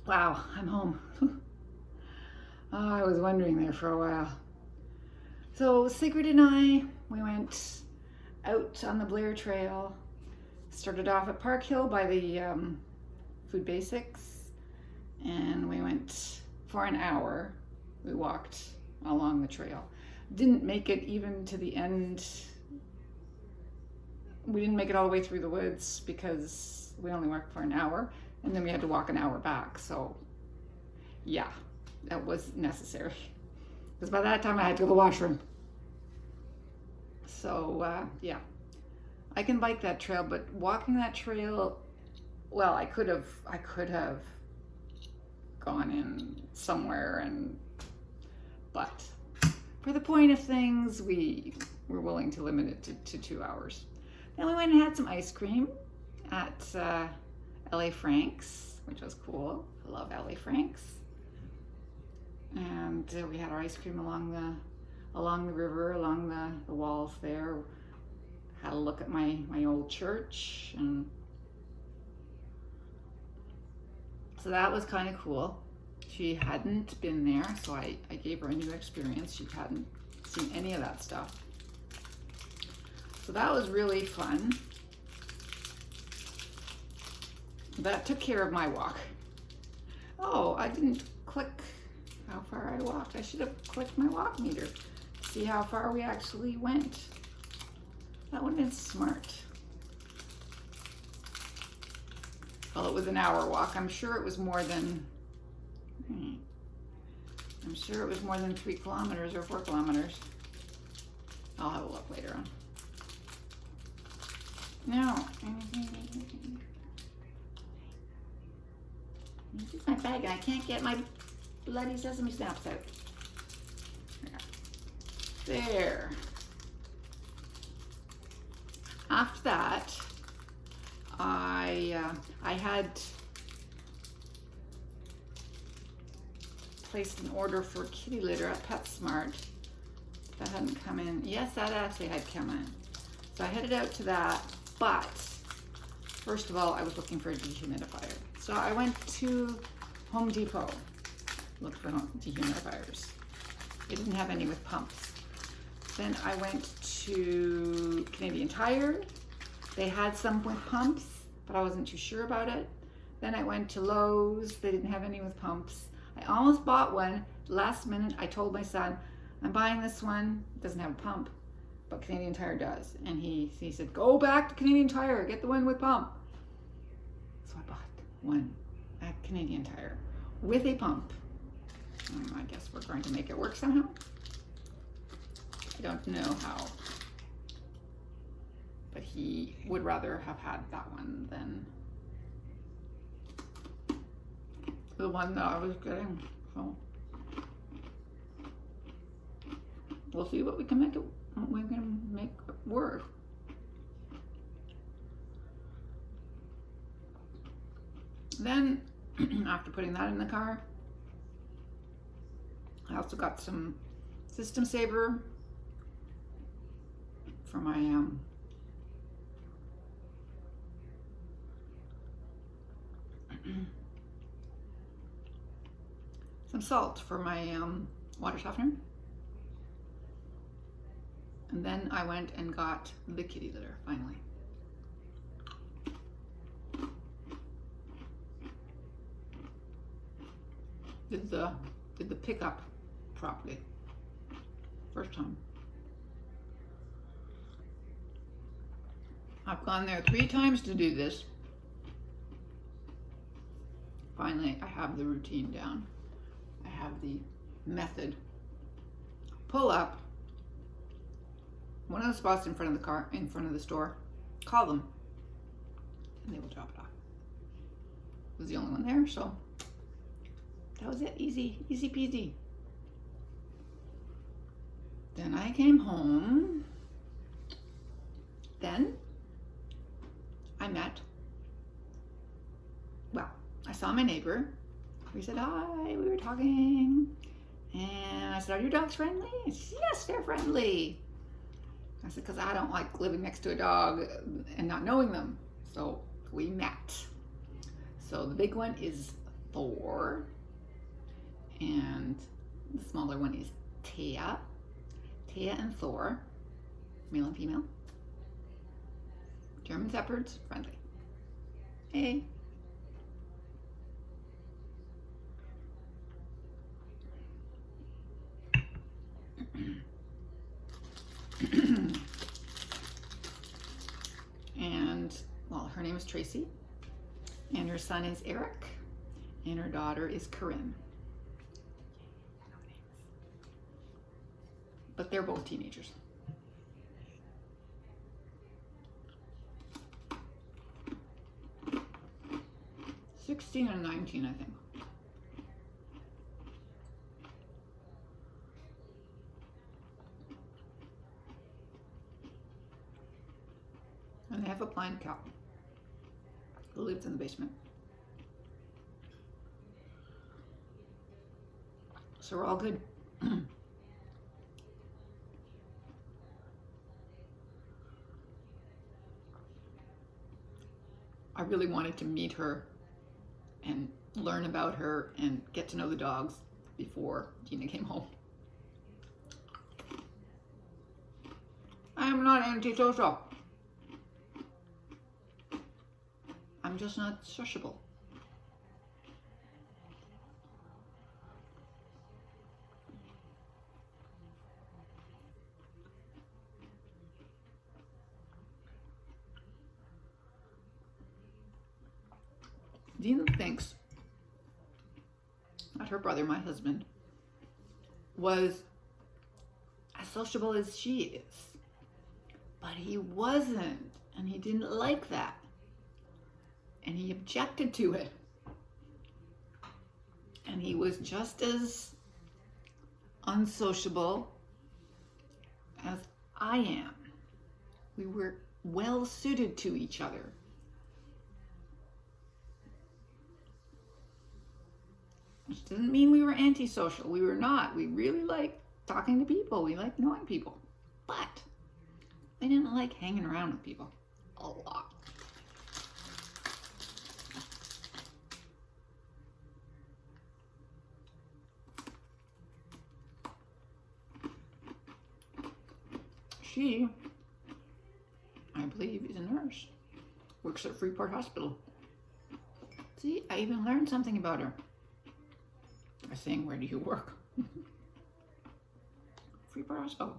Wow, I'm home. Oh, I was wondering there for a while. So Sigrid and I, we went out on the Blair Trail. Started off at Park Hill by the Food Basics, and we went for an hour. We walked along the trail. Didn't make it even to the end. We didn't make it all the way through the woods because we only walked for an hour, and then we had to walk an hour back. So yeah, that was necessary because by that time I had to go to the washroom. So yeah, I can bike that trail, but walking that trail, well, I could have gone in somewhere, but for the point of things, we were willing to limit it to 2 hours. Then we went and had some ice cream at LA Frank's, which was cool. I love LA Frank's. And we had our ice cream along the river, along the walls there. Had a look at my old church, and so that was kind of cool. She hadn't been there, so I gave her a new experience. She hadn't seen any of that stuff. So that was really fun. That took care of my walk. Oh, I didn't click how far I walked. I should have clicked my walk meter to see how far we actually went. That would have been smart. Well, it was an hour walk. I'm sure it was more than 3 kilometers or 4 kilometers. I'll have a look later on. Now, this is my bag and I can't get my bloody sesame snaps out. There. After that, I had placed an order for kitty litter at PetSmart. That hadn't come in. Yes, that actually had come in. So I headed out to that, but first of all, I was looking for a dehumidifier. So I went to Home Depot, looked for dehumidifiers. They didn't have any with pumps. Then I went to Canadian Tire. They had some with pumps, but I wasn't too sure about it. Then I went to Lowe's. They didn't have any with pumps. I almost bought one. Last minute, I told my son, I'm buying this one. It doesn't have a pump, but Canadian Tire does. And he said, go back to Canadian Tire, get the one with pump. So I bought one at Canadian Tire with a pump. I guess we're going to make it work somehow. I don't know how, but he would rather have had that one than the one that I was getting. So we'll see what we can make work. Then after putting that in the car, I also got some System Saver for my some salt for my water softener. And then I went and got the kitty litter finally. Did the pickup properly. First time. I've gone there 3 times to do this. Finally, I have the routine down. I have the method. Pull up one of the spots in front of the car, in front of the store, call them, and they will drop it off. It was the only one there, so that was it. Easy peasy. Then I came home. Then I saw my neighbor. We said hi, we were talking, and I said, are your dogs friendly? She said, yes, they're friendly. I said, because I don't like living next to a dog and not knowing them. So we met. So the big one is Thor. And the smaller one is Taya. Taya and Thor, male and female. German Shepherds, friendly. Hey. And, well, her name is Tracy, and her son is Eric, and her daughter is Corinne. But they're both teenagers. $16 and $19, I think. And they have a blind cat who lives in the basement. So we're all good. I really wanted to meet her and learn about her and get to know the dogs before Gina came home. I am not antisocial. I'm just not sociable. Gina thinks that her brother, my husband, was as sociable as she is. But he wasn't, and he didn't like that. And he objected to it. And he was just as unsociable as I am. We were well suited to each other. Which doesn't mean we were antisocial. We were not. We really liked talking to people. We liked knowing people. But I didn't like hanging around with people a lot. She, I believe, is a nurse. Works at Freeport Hospital. See, I even learned something about her. I was saying, where do you work? Freeport Hospital.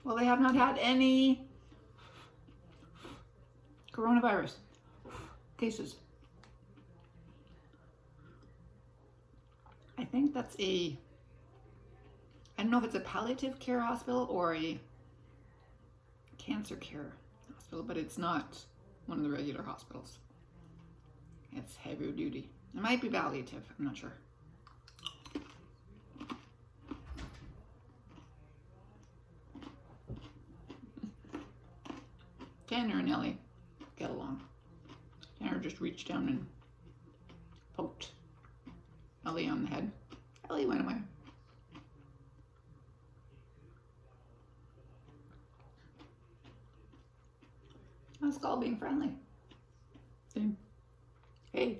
Well, they have not had any coronavirus cases. I think that's I don't know if it's a palliative care hospital or a cancer care hospital, but it's not one of the regular hospitals. It's heavy duty. It might be palliative, I'm not sure. Tanner and Ellie get along. Tanner just reached down and poked Ellie on the head. Ellie went away. That's called being friendly. Saying, hey,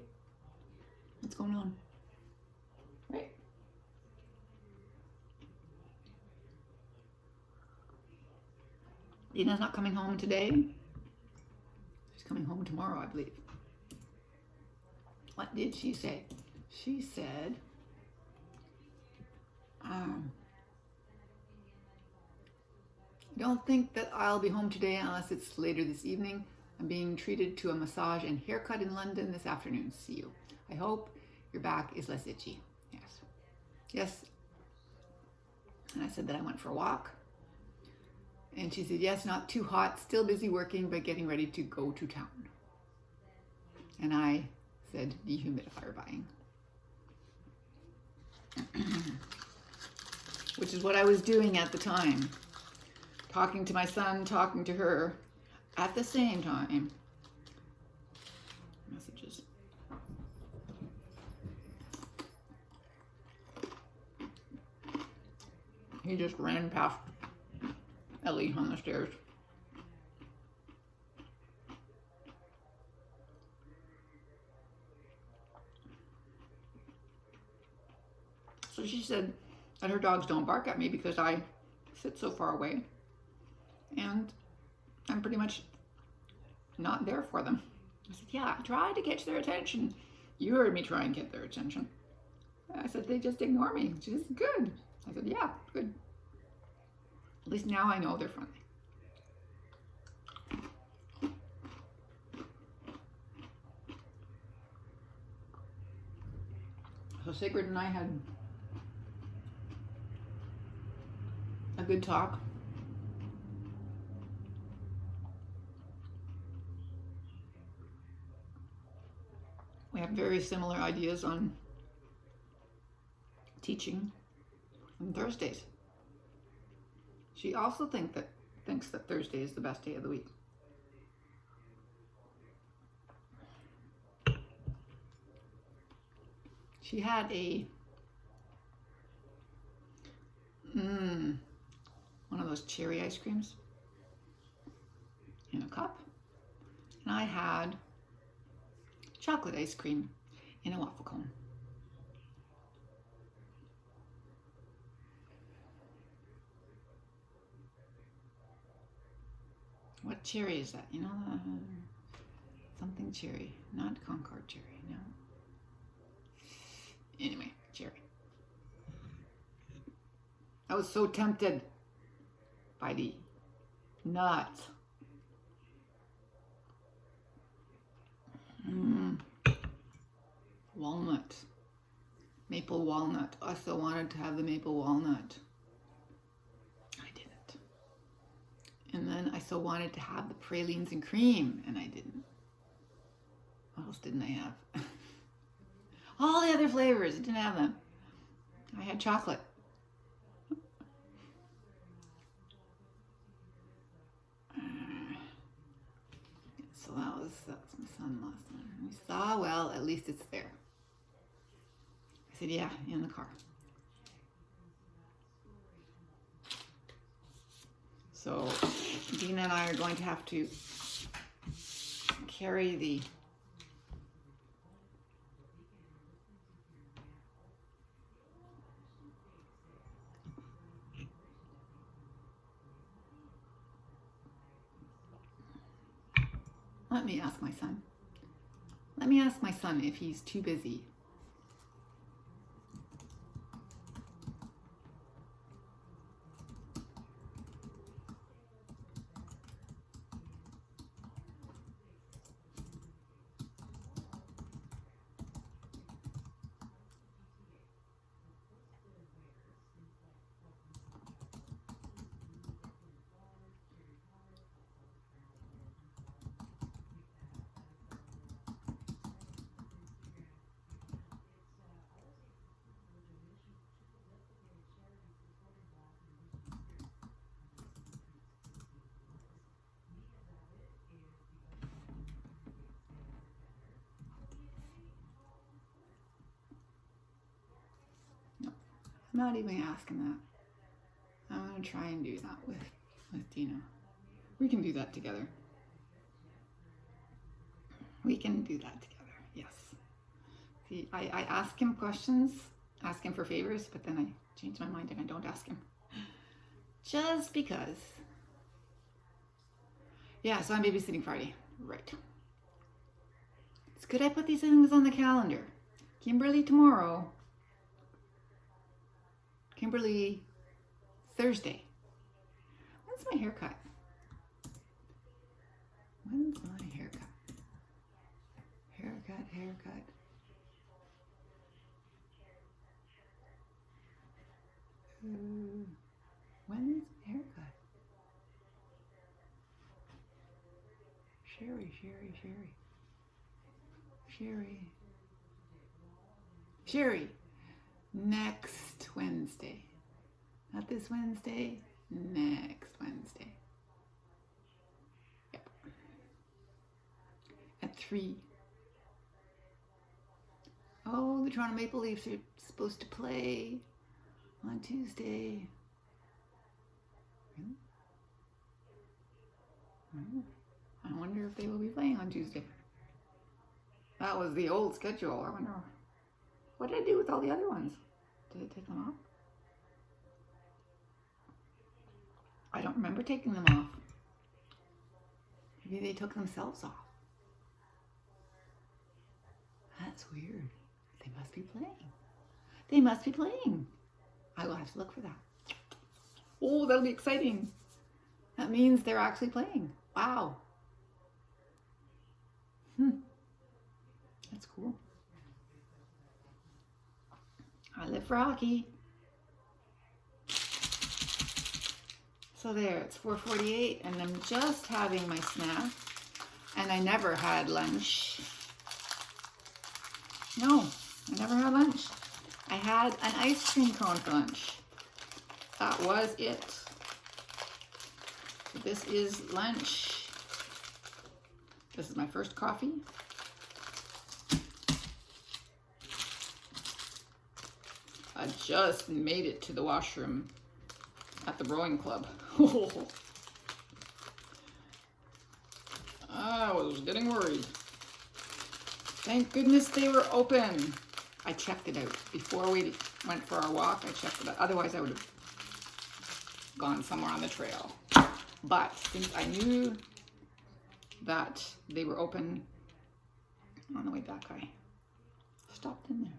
what's going on? Right? Dina's not coming home today. She's coming home tomorrow, I believe. What did she say? She said, I don't think that I'll be home today unless it's later this evening. I'm being treated to a massage and haircut in London this afternoon. See you. I hope your back is less itchy. Yes. Yes. And I said that I went for a walk. And she said, yes, not too hot, still busy working, but getting ready to go to town. And I said, dehumidifier buying. Which is what I was doing at the time. Talking to my son, talking to her at the same time. Messages. He just ran past Ellie on the stairs. So she said that her dogs don't bark at me because I sit so far away and I'm pretty much not there for them. I said, yeah, I tried to catch their attention. You heard me try and get their attention. I said, they just ignore me. She said, good. I said, yeah, good. At least now I know they're friendly. So Sigrid and I had a good talk. We have very similar ideas on teaching on Thursdays. She also thinks that Thursday is the best day of the week. She had one of those cherry ice creams in a cup, and I had chocolate ice cream in a waffle cone. What cherry is that? You know, something cherry, not Concord cherry, no. Anyway, cherry. I was so tempted by the nuts. Walnut. Maple walnut. I so wanted to have the maple walnut. I didn't. And then I so wanted to have the pralines and cream, and I didn't. What else didn't I have? All the other flavors, I didn't have them. I had chocolate. So that was my son last one. We saw, well, at least it's there. I said, yeah, in the car. So Dina and I are going to have to carry the Let me ask my son. Let me ask my son if he's too busy. I'm not even asking that. I'm going to try and do that with Dina. We can do that together. We can do that together, yes. See, I ask him questions, ask him for favors, but then I change my mind and I don't ask him. Just because. Yeah, so I'm babysitting Friday. Right. It's good I put these things on the calendar. Kimberly tomorrow. Kimberly Thursday. When's my haircut? When's my haircut? Haircut. When's haircut? Sherry. Next Wednesday. Not this Wednesday, next Wednesday. Yep. At 3. Oh, the Toronto Maple Leafs are supposed to play on Tuesday. Really? I wonder if they will be playing on Tuesday. That was the old schedule. I wonder, what did I do with all the other ones? Did it take them off? I don't remember taking them off. Maybe they took themselves off. That's weird. They must be playing. They must be playing. I will have to look for that. Oh, that'll be exciting. That means they're actually playing. Wow. That's cool. I live for hockey. So there, it's 4:48 and I'm just having my snack. And I never had lunch. No, I never had lunch. I had an ice cream cone for lunch. That was it. So this is lunch. This is my first coffee. I just made it to the washroom at the rowing club. I was getting worried. Thank goodness they were open. I checked it out. Before we went for our walk, I checked it out. Otherwise, I would have gone somewhere on the trail. But since I knew that they were open on the way back, I stopped in there.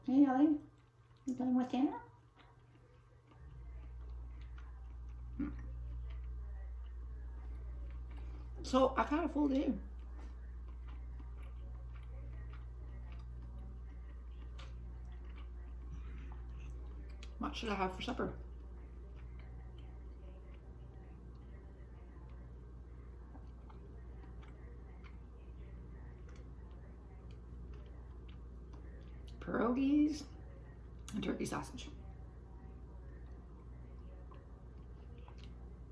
Hey, Ellie, you playing with Dana? So I've had a full day. What should I have for supper? Pierogies and turkey sausage.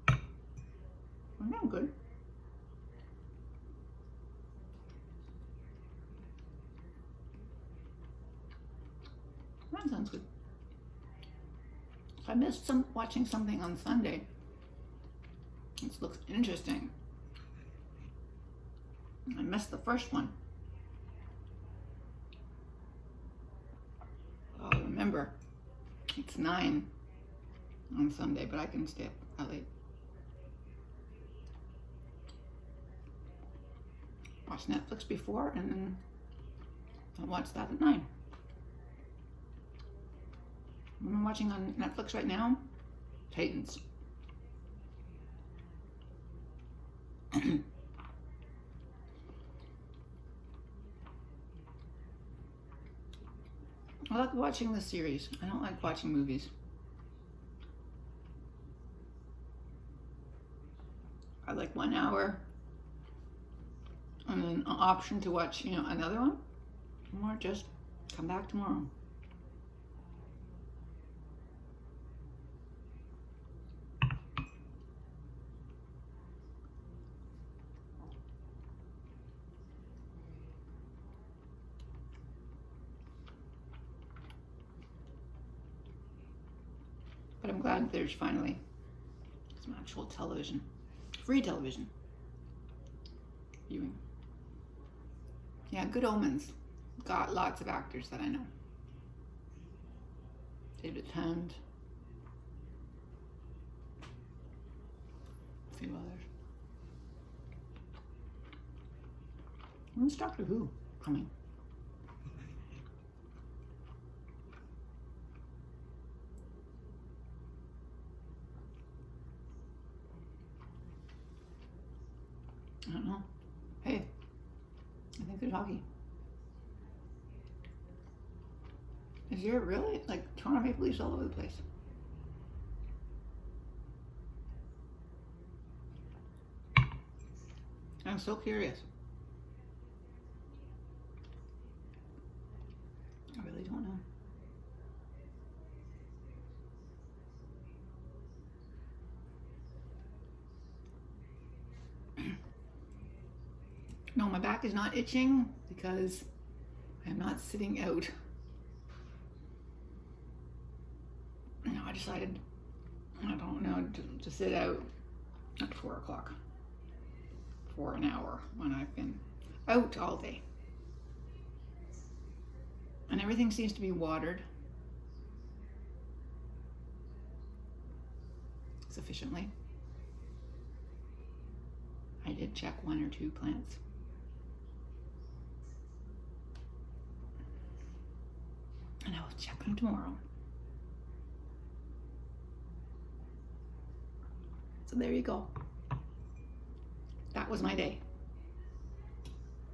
Well, that good. That sounds good. I missed watching something on Sunday. This looks interesting. I missed the first one. Well, remember, it's 9 on Sunday, but I can stay up that late. Watch Netflix before, and then I'll watch that at 9. What I'm watching on Netflix right now, Titans. I like watching the series. I don't like watching movies. I like 1 hour and then an option to watch, another one, or just come back tomorrow. But I'm glad there's finally some actual television, free television viewing. Yeah, Good Omens got lots of actors that I know. David Tennant, a few others. When's Doctor Who coming? I don't know. Hey, I think there's hockey. Is there really? Like Toronto Maple Leafs all over the place. I'm so curious. I really don't know. No, my back is not itching because I'm not sitting out. No, I decided, I don't know, to sit out at 4 o'clock for an hour when I've been out all day. And everything seems to be watered. sufficiently. I did check 1 or 2 plants. And I will check them tomorrow. So there you go. That was my day.